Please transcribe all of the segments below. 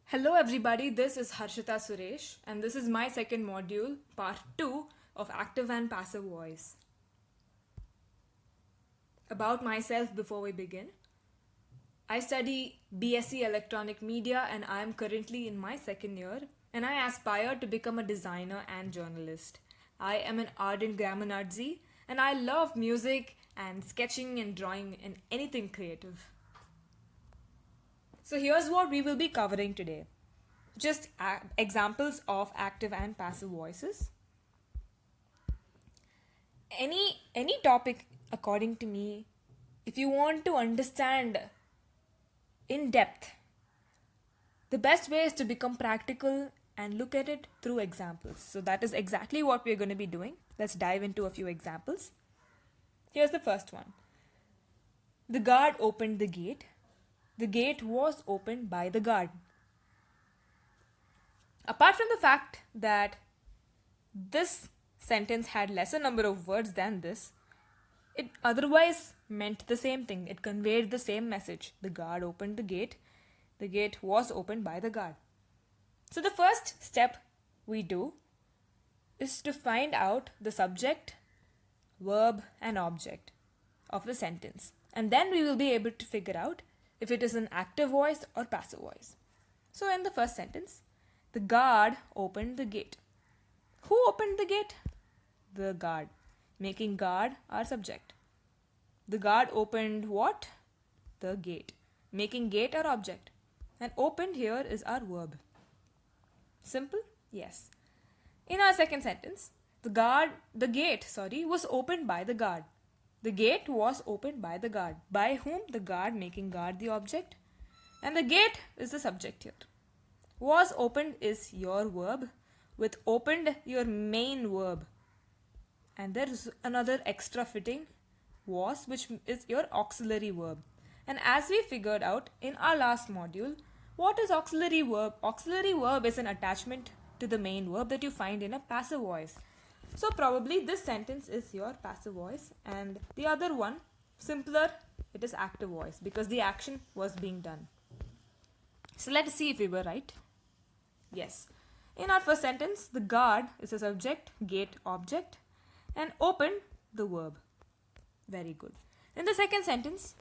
Hello everybody, this is Harshita Suresh and this is my second module, part 2 of active and passive voice. About myself before we begin. I study BSc Electronic Media and I am currently in my second year and I aspire to become a designer and journalist. I am an ardent grammar Nazi and I love music and sketching and drawing and anything creative. So here's what we will be covering today. Just examples of active and passive voices. Any topic, according to me, if you want to understand in depth, the best way is to become practical and look at it through examples. So that is exactly what we're going to be doing. Let's dive into a few examples. Here's the first one. The guard opened the gate. The gate was opened by the guard. Apart from the fact that this sentence had lesser number of words than this, it otherwise meant the same thing. It conveyed the same message. The guard opened the gate. The gate was opened by the guard. So the first step we do is to find out the subject, verb and object of the sentence. And then we will be able to figure out if it is an active voice or passive voice. So in the first sentence, the guard opened the gate. Who opened the gate? The guard, making guard our subject. The guard opened what? The gate, making gate our object. And opened here is our verb. Simple? Yes. In our second sentence, the gate was opened by the guard. The gate was opened by the guard. By whom? The guard, making guard the object. And the gate is the subject here. Was opened is your verb, with opened your main verb. And there is another extra fitting, was, which is your auxiliary verb. And as we figured out in our last module, what is auxiliary verb? Auxiliary verb is an attachment to the main verb that you find in a passive voice. So probably this sentence is your passive voice and the other one, simpler, it is active voice because the action was being done. So let's see if we were right. Yes. In our first sentence, the guard is a subject, gate object, and open the verb. Very good. In the second sentence,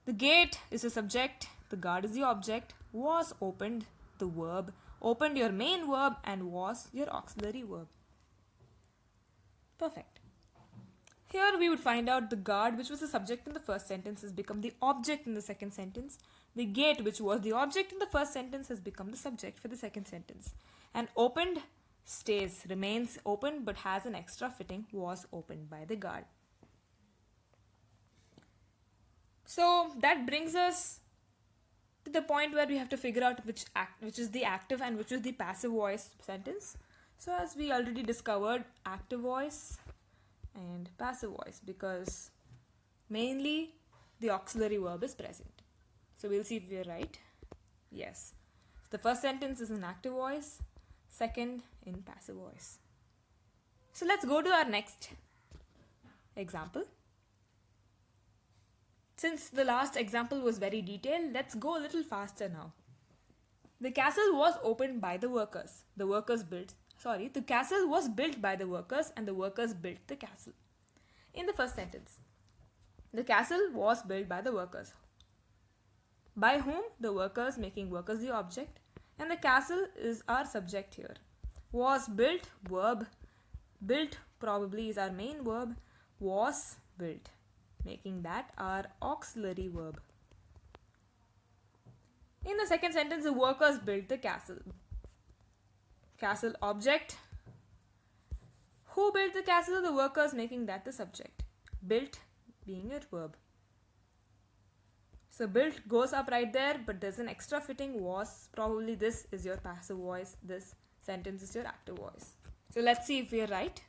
the gate is a subject, the guard is the object, was opened the verb, opened your main verb, and was your auxiliary verb. Perfect. Here we would find out the guard, which was the subject in the first sentence, has become the object in the second sentence. The gate, which was the object in the first sentence, has become the subject for the second sentence. And opened remains open but has an extra fitting, was opened by the guard. So that brings us to the point where we have to figure out which is the active and which is the passive voice sentence. So as we already discovered, active voice and passive voice, because mainly the auxiliary verb is present. So we'll see if we're right. Yes. The first sentence is in active voice, second in passive voice. So let's go to our next example. Since the last example was very detailed, let's go a little faster now. The castle was opened by the workers. The castle was built by the workers and the workers built the castle. In the first sentence, the castle was built by the workers. By whom? The workers, making workers the object, and the castle is our subject here. Was built, verb. Built probably is our main verb. Was built, making that our auxiliary verb. In the second sentence, the workers built the castle. Castle object. Who built the castle? The workers, making that the subject. Built being your verb. So built goes up right there, but there's an extra fitting, was. Probably this is your passive voice. This sentence is your active voice. So let's see if we're right.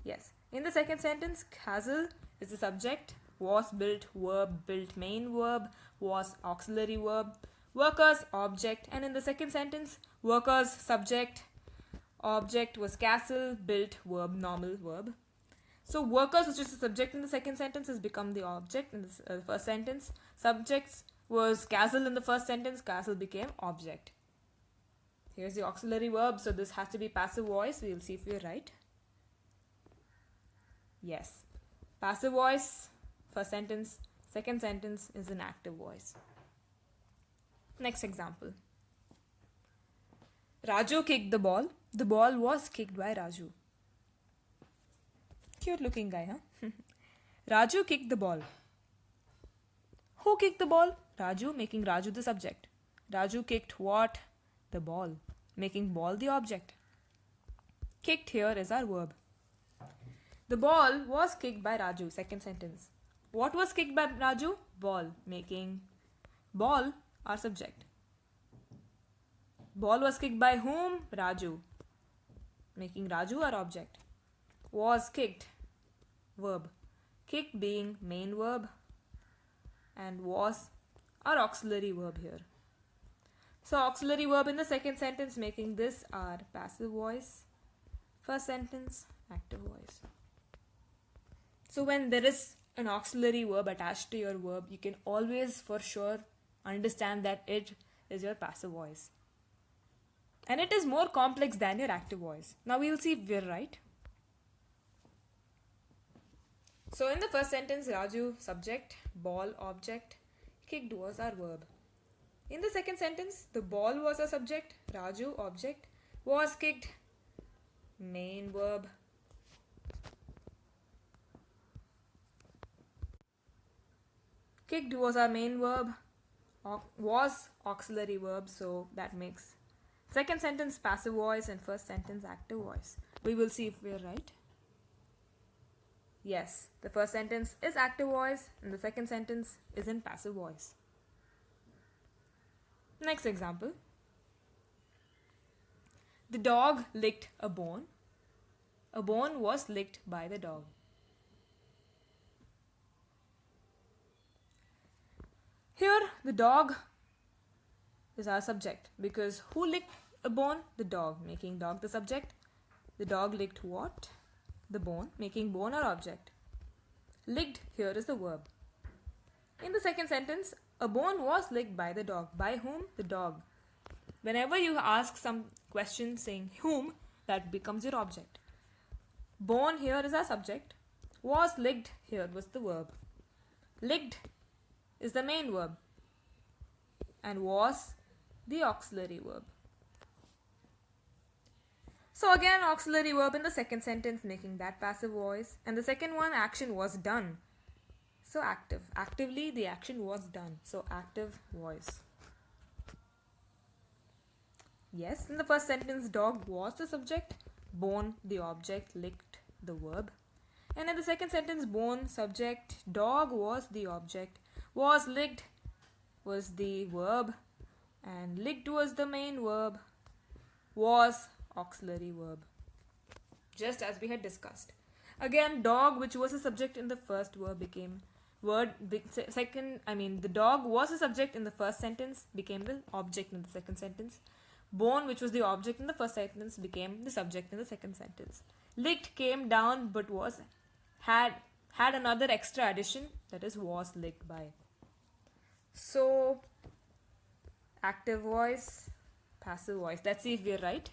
Yes. In the second sentence, castle is the subject. Was built, verb, built main verb, was auxiliary verb, workers object, and in the second sentence, workers subject, object was castle, built verb, normal verb. So workers, which is the subject in the second sentence, has become the object in the first sentence. Subjects was castle in the first sentence, castle became object. Here's the auxiliary verb, so this has to be passive voice. We'll see if we're right. Yes. Passive voice, first sentence. Second sentence is an active voice. Next example. Raju kicked the ball. The ball was kicked by Raju. Cute looking guy, huh? Raju kicked the ball. Who kicked the ball? Raju, making Raju the subject. Raju kicked what? The ball, making ball the object. Kicked here is our verb. The ball was kicked by Raju, second sentence. What was kicked by Raju? Ball, making ball our subject. Ball was kicked by whom? Raju, making Raju our object. Was kicked, verb. Kicked being main verb, and was our auxiliary verb here. So auxiliary verb in the second sentence, making this our passive voice. First sentence, active voice. So when there is an auxiliary verb attached to your verb, you can always for sure understand that it is your passive voice. And it is more complex than your active voice. Now we'll see if we're right. So in the first sentence, Raju, subject, ball, object, kicked was our verb. In the second sentence, the ball was a subject, Raju, object, was kicked, main verb. Kicked was our main verb, was auxiliary verb, so that makes second sentence passive voice and first sentence active voice. We will see if we are right. Yes, the first sentence is active voice and the second sentence is in passive voice. Next example. The dog licked a bone. A bone was licked by the dog. Here, the dog is our subject because who licked a bone? The dog, making dog the subject. The dog licked what? The bone, making bone our object. Licked here is the verb. In the second sentence, a bone was licked by the dog. By whom? The dog. Whenever you ask some question saying whom, that becomes your object. Bone here is our subject. Was licked here was the verb. Licked is the main verb. And was the auxiliary verb. So again, auxiliary verb in the second sentence, making that passive voice. And the second one, action was done. So active. Actively, the action was done. So active voice. Yes, in the first sentence, dog was the subject, bone the object, licked the verb. And in the second sentence, bone subject, dog was the object, was licked was the verb, and licked was the main verb, was auxiliary verb. Just as we had discussed. Again, dog, which was a subject in the first verb, became the dog was a subject in the first sentence, became the object in the second sentence. Bone, which was the object in the first sentence, became the subject in the second sentence. Licked came down but had another extra addition, that is was licked by. So active voice, passive voice. Let's see if we're right.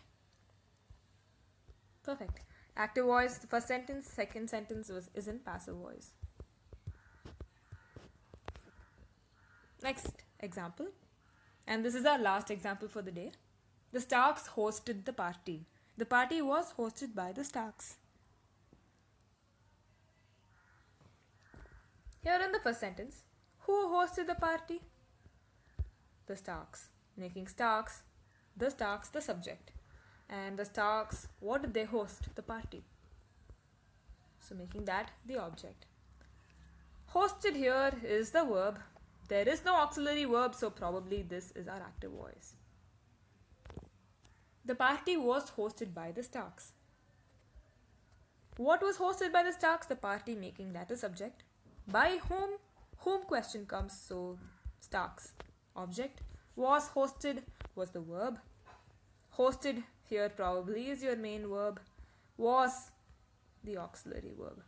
Perfect. Active voice, the first sentence, second sentence is in passive voice. Next example, and this is our last example for the day. The Starks hosted the party. The party was hosted by the Starks. Here in the first sentence, who hosted the party? The Starks, making Starks the subject. And the Starks, what did they host? The party. So making that the object. Hosted here is the verb. There is no auxiliary verb, so probably this is our active voice. The party was hosted by the Starks. What was hosted by the Starks? The party, making that a subject. By whom? Whom question comes, so Starks, object. Was hosted was the verb. Hosted here probably is your main verb. Was the auxiliary verb.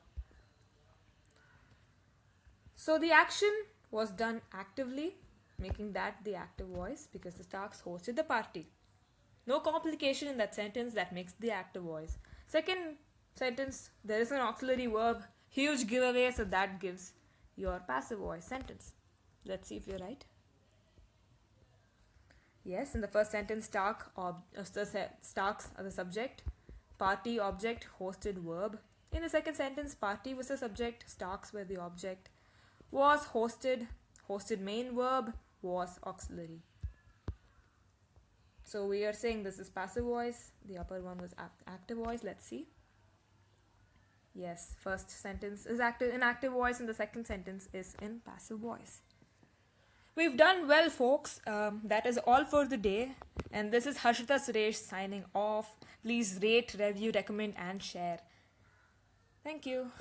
So the action was done actively, making that the active voice because the Starks hosted the party. No complication in that sentence, that makes the active voice. Second sentence, there is an auxiliary verb, huge giveaway, so that gives your passive voice sentence. Let's see if you're right. Yes, in the first sentence, Starks are the subject, party object, hosted verb. In the second sentence, party was the subject, Starks were the object, was hosted, hosted main verb, was auxiliary. So we are saying this is passive voice, the upper one was active voice. Let's see. Yes, first sentence is in active voice and the second sentence is in passive voice. We've done well, folks. That is all for the day. And this is Harshita Suresh signing off. Please rate, review, recommend, and share. Thank you.